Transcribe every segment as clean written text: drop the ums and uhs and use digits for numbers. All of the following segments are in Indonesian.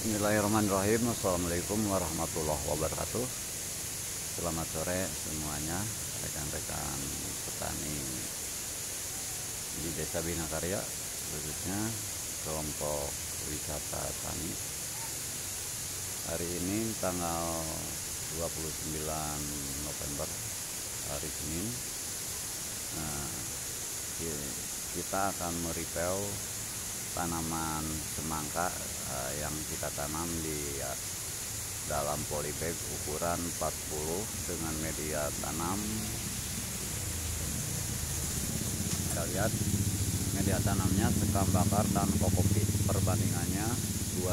Bismillahirrahmanirrahim. Assalamualaikum warahmatullahi wabarakatuh. Selamat sore semuanya, rekan-rekan petani di Desa Binakarya, khususnya kelompok wisata tani. Hari ini tanggal 29 November, hari Senin. Kita akan meripel tanaman semangka yang kita tanam di dalam polybag ukuran 40 dengan media tanam. Kita lihat media tanamnya sekam bakar dan kokopit, perbandingannya 21,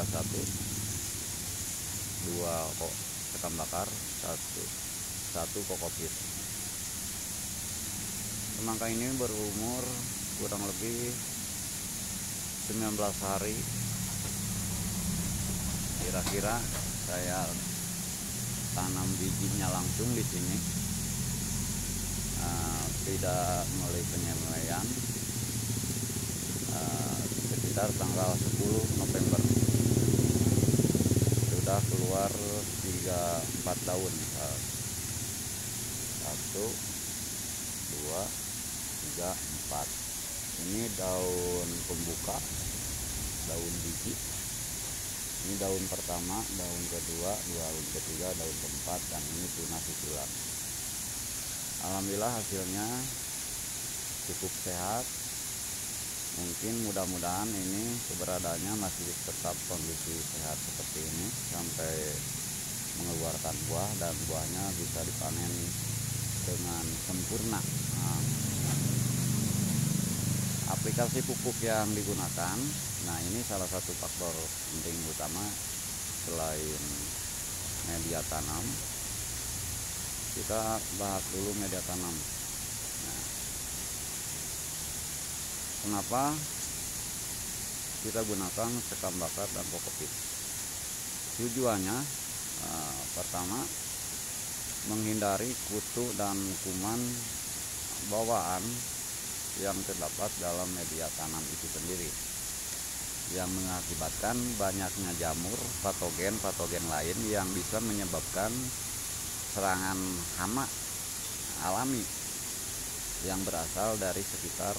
2 sekam bakar, 1 kokopit. Semangka ini berumur kurang lebih 19 hari. Kira-kira saya tanam bijinya langsung di sini, tidak melalui penyembelihan. Sekitar tanggal 10 November sudah keluar 3-4 daun. 1, 2, 3, 4. Ini daun pembuka, daun biji. Ini daun pertama, daun kedua, daun ketiga, daun keempat, dan ini tunas susulan. Alhamdulillah hasilnya cukup sehat. Mungkin mudah-mudahan ini keberadaannya masih tetap kondisi sehat seperti ini sampai mengeluarkan buah, dan buahnya bisa dipanen dengan sempurna. Aplikasi pupuk yang digunakan, nah ini salah satu faktor penting utama selain media tanam. Kita bahas dulu media tanam. Nah, kenapa kita gunakan sekam bakar dan kokopit? Tujuannya pertama, menghindari kutu dan kuman bawaan yang terdapat dalam media tanam itu sendiri, yang mengakibatkan banyaknya jamur, patogen lain yang bisa menyebabkan serangan hama alami yang berasal dari sekitar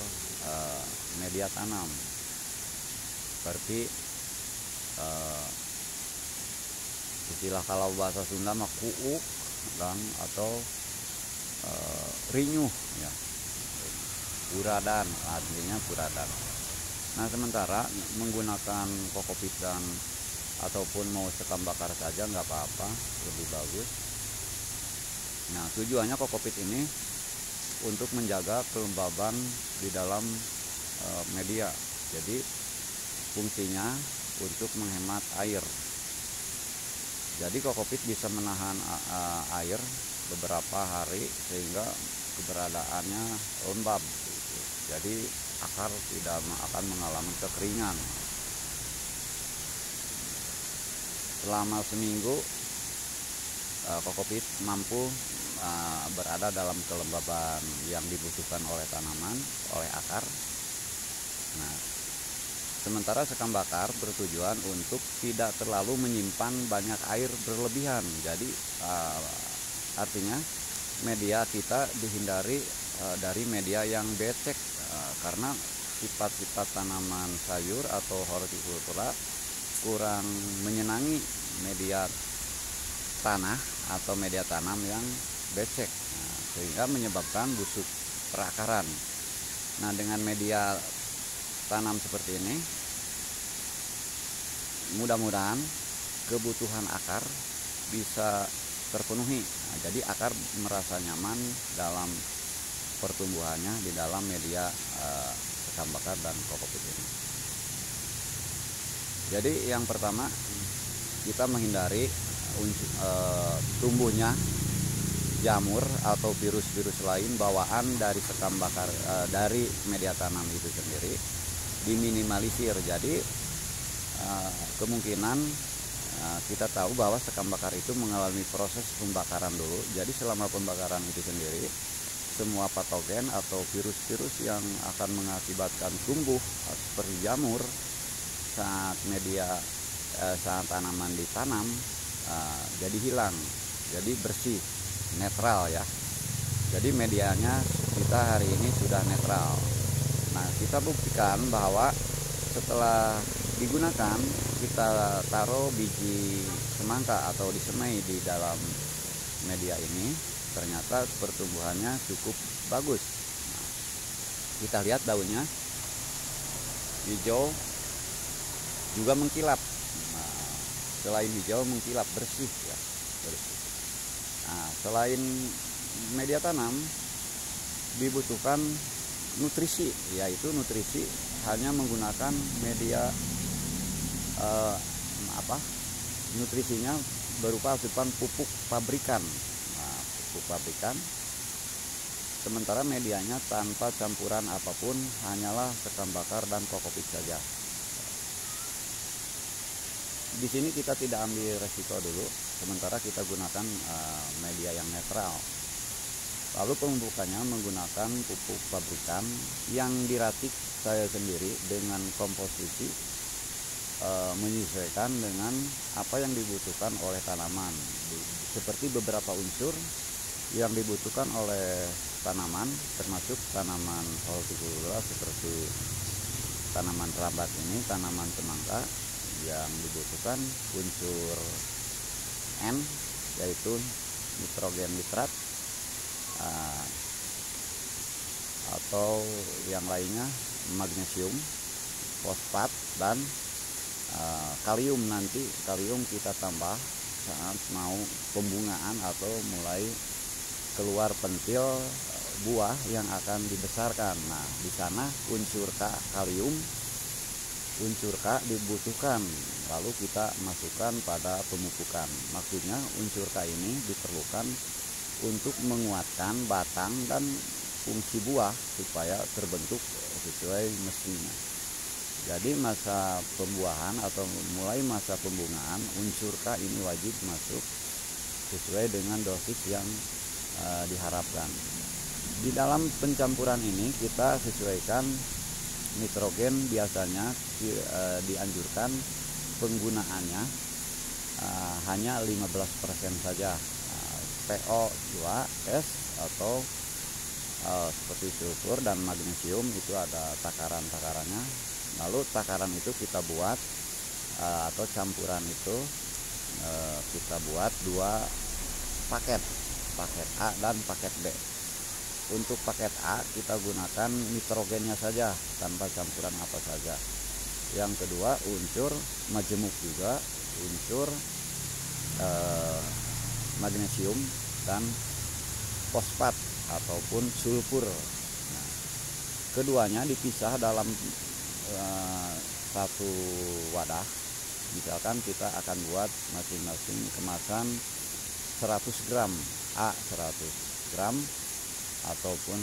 media tanam, seperti istilah kalau bahasa Sunda mah kuuk dan atau rinyuh ya, kuradan, artinya kuradan. Nah, sementara menggunakan kokopit dan ataupun mau sekam bakar saja nggak apa-apa, lebih bagus. Nah, tujuannya kokopit ini untuk menjaga kelembaban di dalam media. Jadi fungsinya untuk menghemat air. Jadi kokopit bisa menahan air beberapa hari sehingga keberadaannya lembab. Jadi akar tidak akan mengalami kekeringan. Selama seminggu kokopit mampu berada dalam kelembaban yang dibutuhkan oleh tanaman, oleh akar. Nah, sementara sekam bakar bertujuan untuk tidak terlalu menyimpan banyak air berlebihan. Jadi artinya media kita dihindari dari media yang becek, karena sifat-sifat tanaman sayur atau hortikultura kurang menyenangi media tanah atau media tanam yang becek, sehingga menyebabkan busuk perakaran. Nah, dengan media tanam seperti ini, mudah-mudahan kebutuhan akar bisa terpenuhi. Nah, jadi akar merasa nyaman dalam pertumbuhannya di dalam media sekam bakar dan kokopit ini. Jadi yang pertama, kita menghindari tumbuhnya jamur atau virus-virus lain bawaan dari sekam bakar, dari media tanam itu sendiri, diminimalisir. Jadi kemungkinan kita tahu bahwa sekam bakar itu mengalami proses pembakaran dulu. Jadi selama pembakaran itu sendiri, semua patogen atau virus-virus yang akan mengakibatkan tumbuh seperti jamur saat media saat tanaman ditanam jadi hilang, jadi bersih, netral ya. Jadi medianya kita hari ini sudah netral. Nah, kita buktikan bahwa setelah digunakan, kita taruh biji semangka atau disemai di dalam media ini, ternyata pertumbuhannya cukup bagus. Nah, kita lihat daunnya hijau, juga mengkilap. Nah, selain hijau mengkilap, bersih ya, bersih. Nah, selain media tanam dibutuhkan nutrisi, yaitu nutrisi hanya menggunakan media nutrisinya berupa asupan pupuk pabrikan. Nah, pupuk pabrikan, sementara medianya tanpa campuran apapun, hanyalah ketan bakar dan kokopit saja. Di sini kita tidak ambil resiko dulu, sementara kita gunakan media yang netral. Lalu pemupukannya menggunakan pupuk pabrikan yang diracik saya sendiri dengan komposisi menyesuaikan dengan apa yang dibutuhkan oleh tanaman. Seperti beberapa unsur yang dibutuhkan oleh tanaman, termasuk tanaman hortikultura seperti tanaman rambat ini, tanaman semangka, yang dibutuhkan unsur N, yaitu nitrogen nitrat, atau yang lainnya magnesium, fosfat, dan kalium. Nanti kalium kita tambah saat mau pembungaan atau mulai keluar pentil buah yang akan dibesarkan. Nah, di sana unsur kalium, unsur K dibutuhkan, lalu kita masukkan pada pemupukan. Maksudnya unsur K ini diperlukan untuk menguatkan batang dan fungsi buah supaya terbentuk sesuai mestinya. Jadi masa pembuahan atau mulai masa pembungaan, unsur K ini wajib masuk sesuai dengan dosis yang diharapkan. Di dalam pencampuran ini kita sesuaikan nitrogen, biasanya dianjurkan penggunaannya hanya 15% saja. PO2S atau seperti sulfur dan magnesium itu ada takaran-takarannya. Lalu takaran itu kita buat atau campuran itu kita buat 2 paket A dan paket B. Untuk paket A kita gunakan nitrogennya saja tanpa campuran apa saja. Yang kedua unsur majemuk juga, unsur magnesium dan fosfat ataupun sulfur. Nah, keduanya dipisah dalam satu wadah. Misalkan kita akan buat masing-masing kemasan 100 gram A, 100 gram, ataupun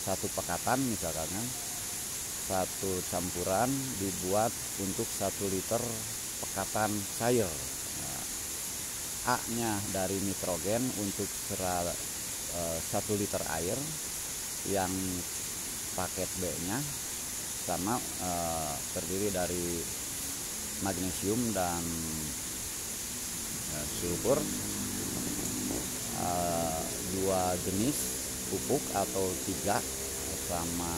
satu pekatan misalkan, satu campuran dibuat untuk 1 liter pekatan cair. Nah, A-nya dari nitrogen untuk 1 liter air, yang paket B-nya sama terdiri dari magnesium dan sulfur, 2 jenis pupuk atau 3 sama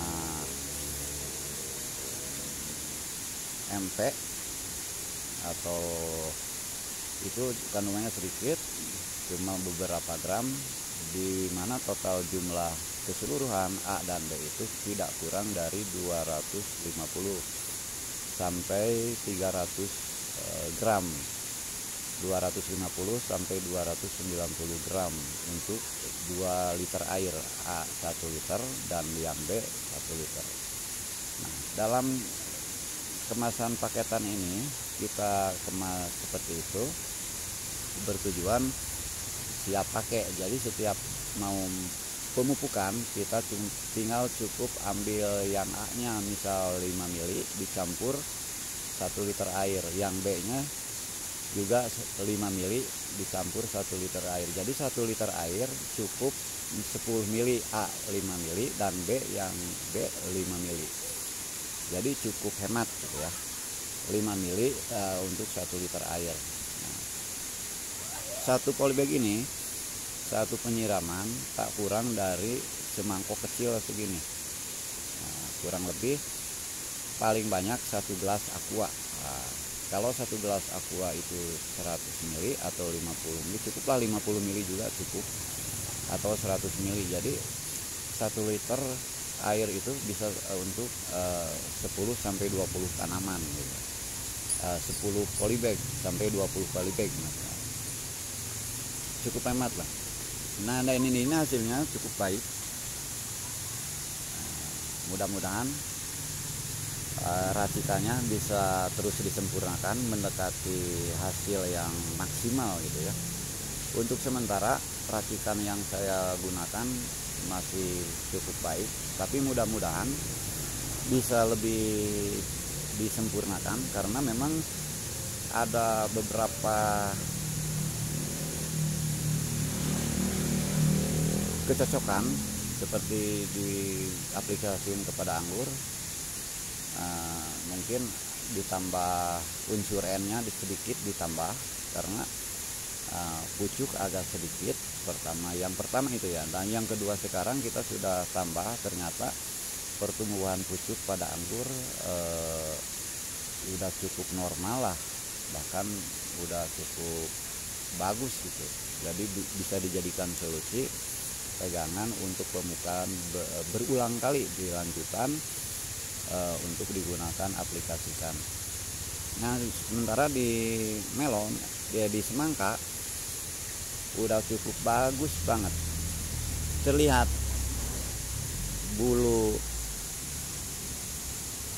MP, atau itu kandungannya sedikit, cuma beberapa gram, di mana total jumlah keseluruhan A dan B itu tidak kurang dari 250 sampai 300 gram. 250 sampai 290 gram untuk 2 liter air, A 1 liter dan yang B 1 liter. Nah, dalam kemasan paketan ini kita kemas seperti itu, bertujuan siap pakai. Jadi setiap mau pemupukan kita tinggal cukup ambil yang A-nya misal 5 mili dicampur 1 liter air, yang B-nya juga 5 mili dicampur 1 liter air. Jadi 1 liter air cukup 10 mili A 5 mili dan B yang B 5 mili. Jadi cukup hemat gitu ya. 5 mili untuk 1 liter air. Nah, satu polybag ini, satu penyiraman tak kurang dari semangkok kecil segini. Nah, kurang lebih paling banyak 1 gelas aqua. Nah, kalau 1 gelas aqua itu 100 mili atau 50 mili, cukuplah 50 mili juga cukup, atau 100 mili. Jadi 1 liter air itu bisa untuk 10 sampai 20 tanaman gitu. 10 polybag sampai 20 polybag gitu. Cukup hemat lah. Nah, ini hasilnya cukup baik. Mudah-mudahan racikannya bisa terus disempurnakan mendekati hasil yang maksimal gitu ya. Untuk sementara racikan yang saya gunakan masih cukup baik, tapi mudah-mudahan bisa lebih disempurnakan karena memang ada beberapa kecocokan seperti diaplikasikan kepada anggur. Mungkin ditambah unsur N-nya sedikit ditambah karena pucuk agak sedikit yang pertama itu ya, dan yang kedua sekarang kita sudah tambah, ternyata pertumbuhan pucuk pada anggur udah cukup normal lah, bahkan udah cukup bagus gitu. Jadi bisa dijadikan solusi pegangan untuk pemukaan berulang kali dilanjutan untuk digunakan aplikasikan. Nah, sementara di melon di semangka udah cukup bagus banget, terlihat bulu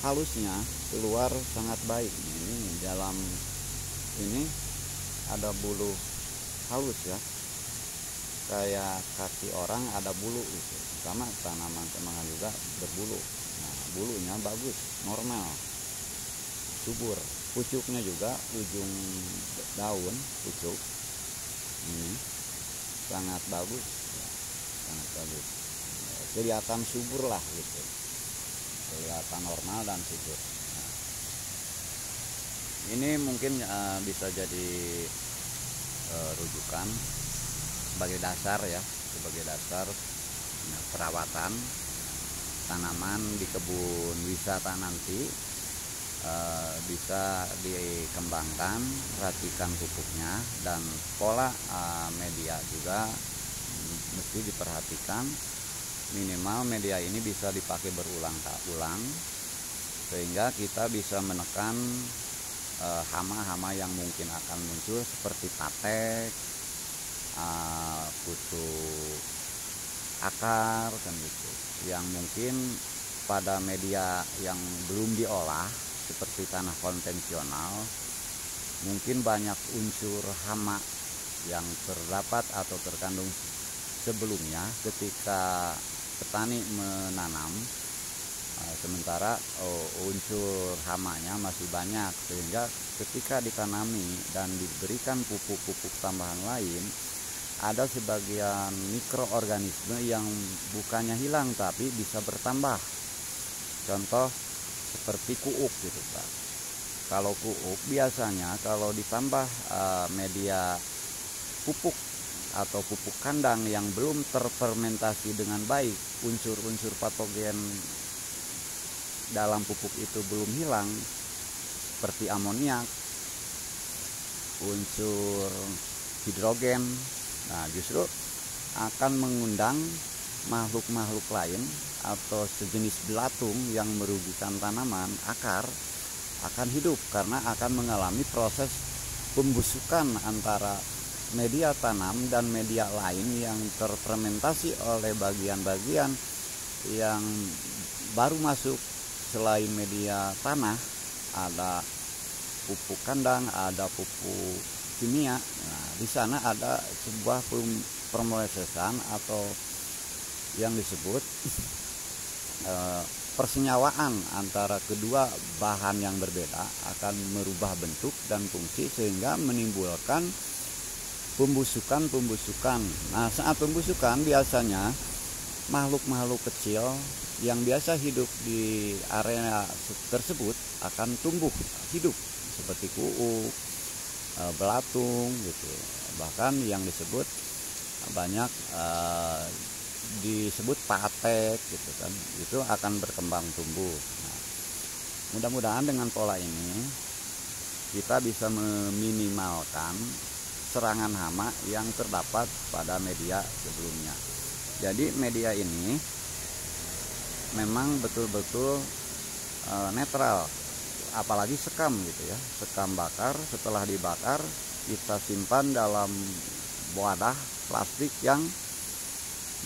halusnya keluar sangat baik. Ini dalam ini ada bulu halus ya, kayak kaki orang ada bulu itu, sama tanaman semangka juga berbulu. Nah, bulunya bagus, normal, subur. Pucuknya juga, ujung daun pucuk ini sangat bagus, sangat bagus, kelihatan subur lah gitu, kelihatan normal dan subur. Nah, ini mungkin bisa jadi rujukan sebagai dasar ya, sebagai dasar perawatan tanaman di kebun wisata nanti. Bisa dikembangkan racikan pupuknya, dan pola media juga mesti diperhatikan. Minimal media ini bisa dipakai berulang-ulang sehingga kita bisa menekan hama-hama yang mungkin akan muncul seperti patek, kutu akar kan gitu, yang mungkin pada media yang belum diolah seperti tanah konvensional mungkin banyak unsur hama yang terdapat atau terkandung sebelumnya ketika petani menanam, sementara unsur hamanya masih banyak, sehingga ketika ditanami dan diberikan pupuk-pupuk tambahan lain, ada sebagian mikroorganisme yang bukannya hilang tapi bisa bertambah. Contoh seperti kuuk gitu Pak. Kalau kuuk biasanya kalau ditambah media pupuk atau pupuk kandang yang belum terfermentasi dengan baik, unsur-unsur patogen dalam pupuk itu belum hilang seperti amoniak, unsur hidrogen, nah justru akan mengundang makhluk-makhluk lain atau sejenis belatung yang merugikan tanaman akar akan hidup karena akan mengalami proses pembusukan antara media tanam dan media lain yang terfermentasi oleh bagian-bagian yang baru masuk. Selain media tanah, ada pupuk kandang, ada pupuk kimia. Nah, di sana ada sebuah permolesesan atau yang disebut persenyawaan antara kedua bahan yang berbeda akan merubah bentuk dan fungsi sehingga menimbulkan pembusukan. Nah, saat pembusukan biasanya makhluk-makhluk kecil yang biasa hidup di area tersebut akan tumbuh hidup seperti kuuk, belatung gitu. Bahkan yang disebut banyak disebut patek gitu kan, itu akan berkembang tumbuh. Nah, mudah-mudahan dengan pola ini kita bisa meminimalkan serangan hama yang terdapat pada media sebelumnya. Jadi media ini memang betul-betul netral, apalagi sekam gitu ya, sekam bakar. Setelah dibakar kita simpan dalam wadah plastik yang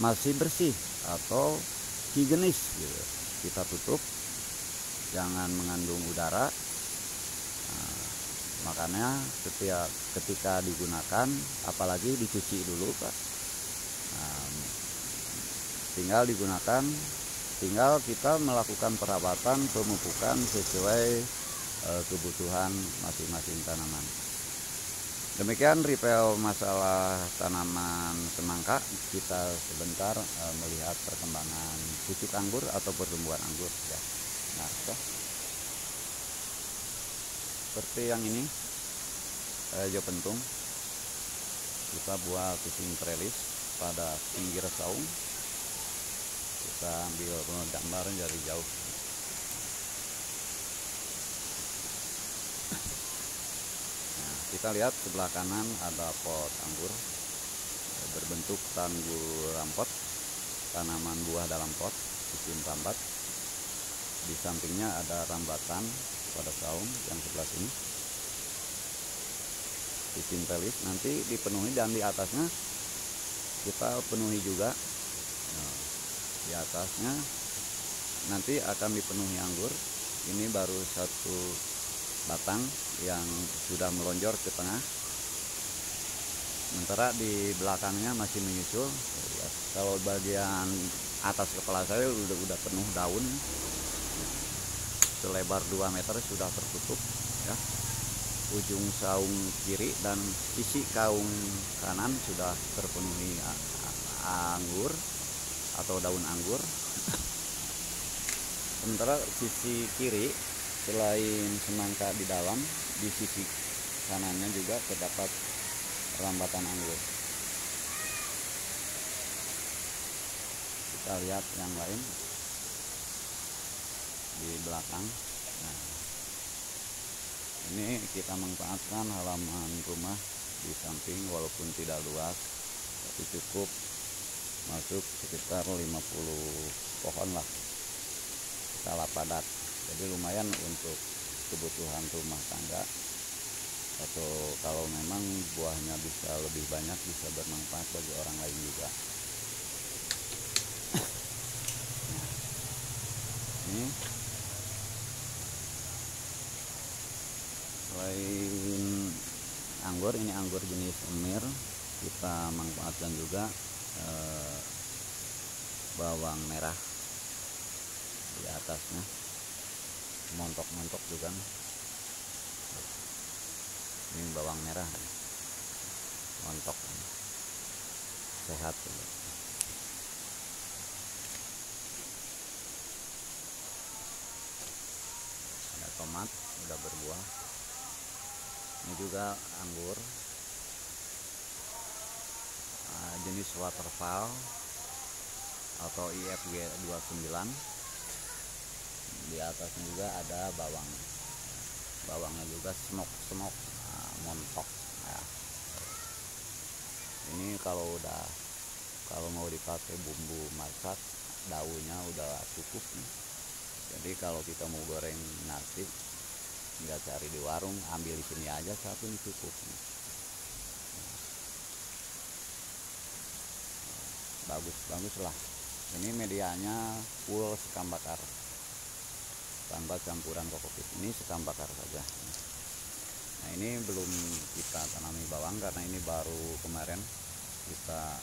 masih bersih atau higienis gitu. Kita tutup, jangan mengandung udara. Makanya ketika digunakan, apalagi dicuci dulu Pak. Tinggal digunakan, tinggal kita melakukan perawatan pemupukan sesuai kebutuhan masing-masing tanaman. Demikian review masalah tanaman semangka. Kita sebentar melihat perkembangan pucuk anggur atau pertumbuhan anggur ya. Nah, seperti yang ini hijau pentung, kita buat fishing trellis pada pinggir saung. Kita ambil gambar dari jauh. Nah, kita lihat sebelah kanan ada pot anggur berbentuk tanggul rampot, tanaman buah dalam pot, sistem rambat. Di sampingnya ada rambatan pada saung yang sebelah sini. Sistem trellis nanti dipenuhi dan di atasnya kita penuhi juga. Nah, di atasnya nanti akan dipenuhi anggur. Ini baru satu batang yang sudah melonjor ke tengah, sementara di belakangnya masih menyusul. Kalau bagian atas kepala saya udah penuh daun, selebar 2 meter sudah tertutup ya. Ujung saung kiri dan sisi kaung kanan sudah terpenuhi anggur atau daun anggur. Sementara sisi kiri selain semangka di dalam, di sisi kanannya juga terdapat rambatan anggur. Kita lihat yang lain di belakang. Nah, ini kita manfaatkan halaman rumah di samping, walaupun tidak luas tapi cukup masuk sekitar 50 pohon lah, skala padat. Jadi lumayan untuk kebutuhan rumah tangga, atau kalau memang buahnya bisa lebih banyak, bisa bermanfaat bagi orang lain juga. Nah, ini selain anggur, ini anggur jenis emir, kita manfaatkan juga bawang merah di atasnya, montok-montok juga. Ini bawang merah montok, sehat. Ada tomat sudah berbuah. Ini juga anggur jenis waterfall atau IFG 29. Di atasnya juga ada bawang, bawangnya juga semok montok. Nah, ini kalau mau dipakai bumbu masak, daunnya udah cukup nih. Jadi kalau kita mau goreng nasi, nggak cari di warung, ambil di sini aja, satu ini cukup nih. Bagus lah. Ini medianya full sekam bakar tanpa campuran kokopit. Ini sekam bakar saja. Nah, ini belum kita tanami bawang karena ini baru kemarin kita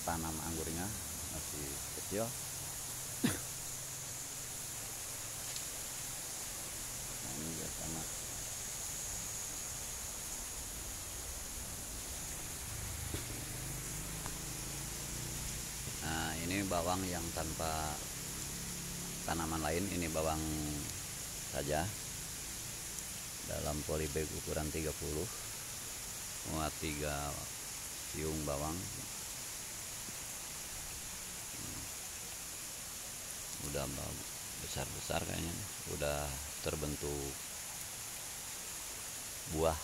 tanam anggurnya, masih kecil. Nah, ini juga sama. Nah, ini bawang yang tanpa tanaman lain, ini bawang saja dalam polybag ukuran 30, muat 3 siung bawang. Udah besar-besar kayaknya, udah terbentuk buah.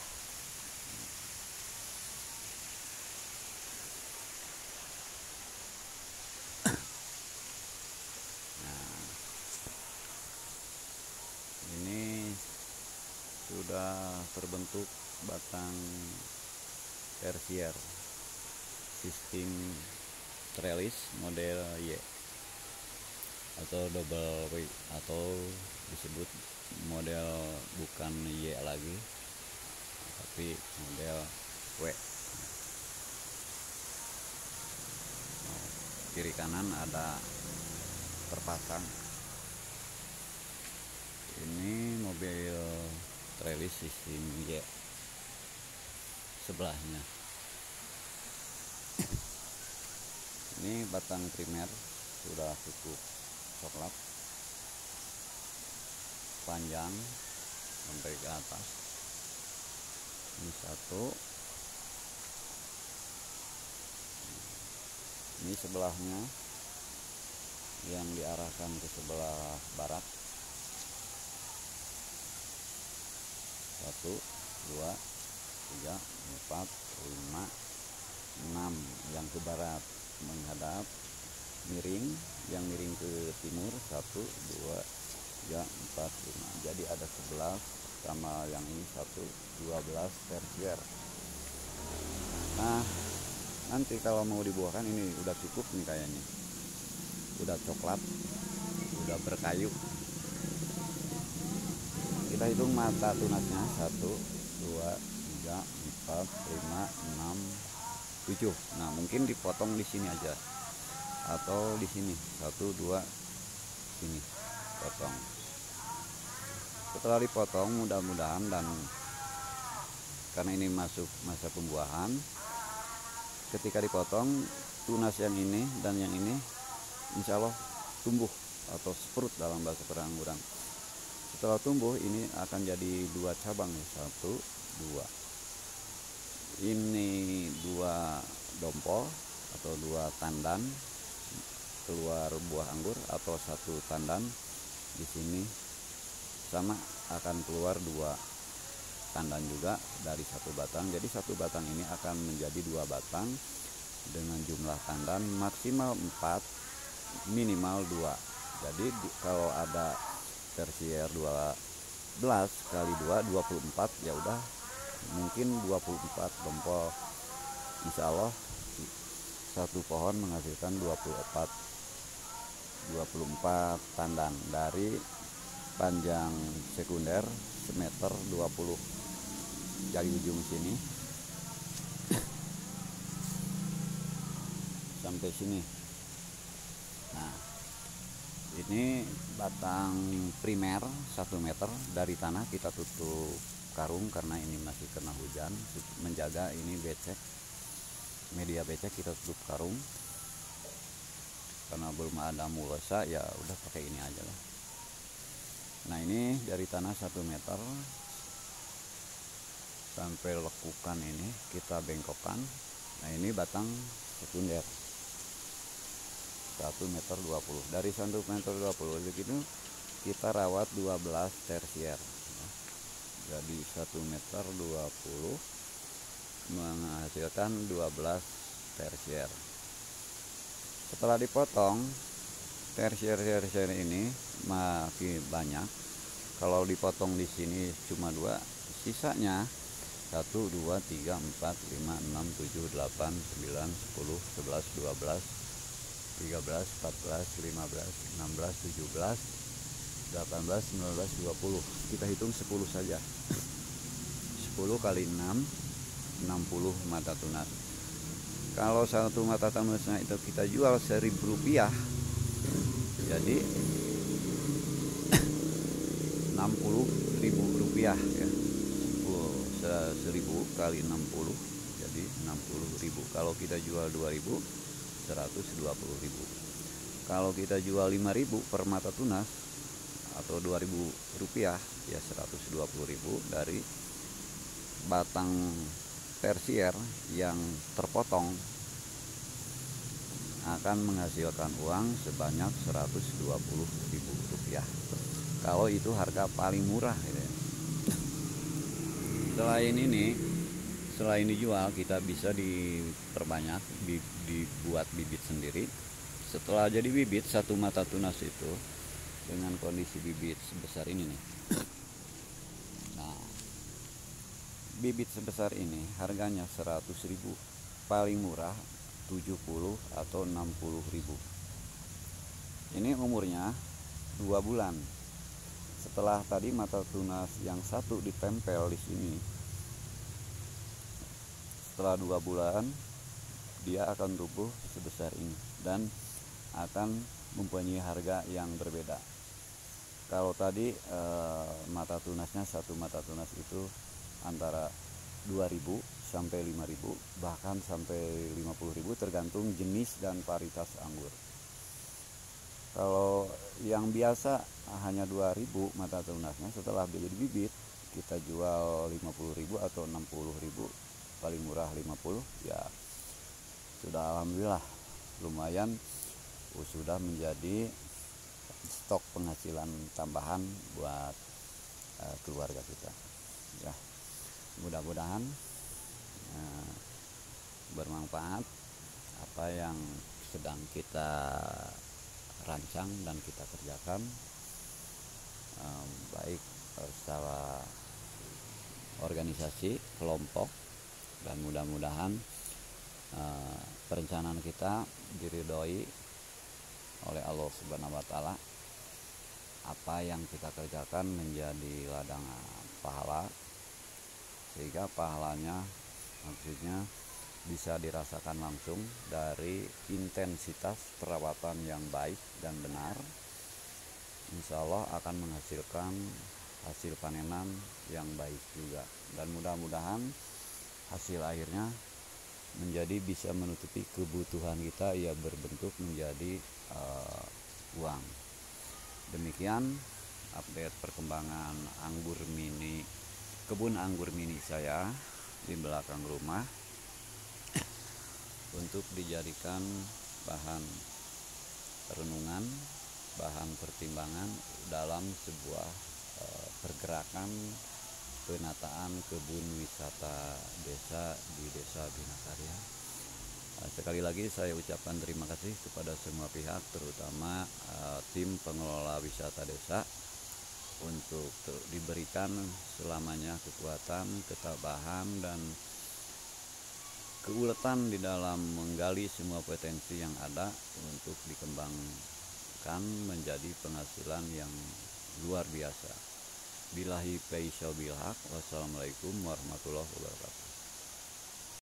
Nah, ini sudah terbentuk batang tersier sistem trellis model Y atau double W, atau disebut model bukan Y lagi tapi model W. Kiri kanan ada terpasang. Ini mobil trellis sistem Y sebelahnya. Ini batang primer sudah cukup coklat, panjang sampai ke atas. Ini satu, ini sebelahnya yang diarahkan ke sebelah barat. 1, 2, 3, 4, 5, 6 yang ke barat menghadap miring, yang miring ke timur 1, 2, 3, 4, 5. Jadi ada 11 sama yang ini 1, 12 tersier. Nah, nanti kalau mau dibuahkan ini udah cukup nih kayaknya. Udah coklat, udah berkayu. Kita hitung mata tunasnya 1, 2, 3, 4, 5, 6, 7. Nah, mungkin dipotong di sini aja atau di sini 1, 2 sini potong. Setelah dipotong, mudah-mudahan, dan karena ini masuk masa pembuahan, ketika dipotong tunas yang ini dan yang ini insya Allah tumbuh atau sprout dalam bahasa perangguran. Setelah tumbuh ini akan jadi 2 cabang ya, 1, 2. Ini 2 dompol atau 2 tandan keluar buah anggur, atau 1 tandan di sini sama akan keluar 2 tandan juga dari 1 batang. Jadi 1 batang ini akan menjadi 2 batang dengan jumlah tandan maksimal 4, minimal 2. Jadi kalau ada tersier 12 kali 2 24, ya udah mungkin 24 dompol. Insya Allah 1 pohon menghasilkan 24 tandan dari panjang sekunder semeter 20 dari ujung sini sampai sini. Nah, ini batang primer 1 meter dari tanah, kita tutup karung karena ini masih kena hujan, menjaga ini becek, media becek kita tutup karung. Karena belum ada mulsa, ya udah pakai ini aja lah. Nah, ini dari tanah 1 meter sampai lekukan ini kita bengkokkan. Nah, ini batang sekunder 1,20 meter. Dari 1,20 meter begitu kita rawat 12 tersier. Jadi 1,20 meter menghasilkan 12 tersier. Setelah dipotong, tersier ini makin banyak. Kalau dipotong di sini cuma 2, sisanya 1, 2, 3, 4, 5, 6, 7, 8, 9, 10, 11, 12, 13, 14, 15, 16, 17, 18, 19, 20. Kita hitung 10 saja. 10 kali 6, 60 mata tunas. Kalau 1 mata tunasnya itu kita jual Rp1.000, jadi Rp60.000 ya. 1000 kali 60 jadi 60.000. Kalau kita jual 2.000, 120.000. Kalau kita jual 5.000 per mata tunas atau 2.000 rupiah, ya 120.000 dari batang tersier yang terpotong akan menghasilkan uang sebanyak 120.000 rupiah. Kalau itu harga paling murah gitu ya. Selain dijual, kita bisa diperbanyak, dibuat bibit sendiri. Setelah jadi bibit, satu mata tunas itu dengan kondisi bibit sebesar ini nih. Nah, bibit sebesar ini harganya 100.000, paling murah 70 atau 60.000. Ini umurnya 2 bulan. Setelah tadi mata tunas yang satu ditempel di sini, setelah 2 bulan dia akan tumbuh sebesar ini dan akan mempunyai harga yang berbeda. Kalau tadi mata tunasnya, satu mata tunas itu antara 2.000 sampai 5.000, bahkan sampai 50.000 tergantung jenis dan varietas anggur. Kalau yang biasa hanya 2.000 mata tunasnya, setelah jadi bibit kita jual 50.000 atau 60.000, paling murah 50, ya sudah alhamdulillah lumayan, sudah menjadi stok penghasilan tambahan buat keluarga kita. Ya, mudah-mudahan bermanfaat apa yang sedang kita rancang dan kita kerjakan, baik secara organisasi, kelompok, dan mudah-mudahan perencanaan kita diridhoi oleh Allah Subhanahu wa Ta'ala. Apa yang kita kerjakan menjadi ladang pahala, sehingga pahalanya maksudnya bisa dirasakan langsung dari intensitas perawatan yang baik dan benar. Insya Allah akan menghasilkan hasil panenan yang baik juga, dan mudah-mudahan hasil akhirnya menjadi bisa menutupi kebutuhan kita, ya berbentuk menjadi uang. Demikian update perkembangan anggur mini, kebun anggur mini saya di belakang rumah, untuk dijadikan bahan renungan, bahan pertimbangan dalam sebuah pergerakan penataan kebun wisata desa di Desa Binakarya. Sekali lagi saya ucapkan terima kasih kepada semua pihak, terutama tim pengelola wisata desa, untuk diberikan selamanya kekuatan, ketabahan, dan keuletan di dalam menggali semua potensi yang ada untuk dikembangkan menjadi penghasilan yang luar biasa. Billahi taufiq wal haq. Wassalamualaikum warahmatullahi wabarakatuh.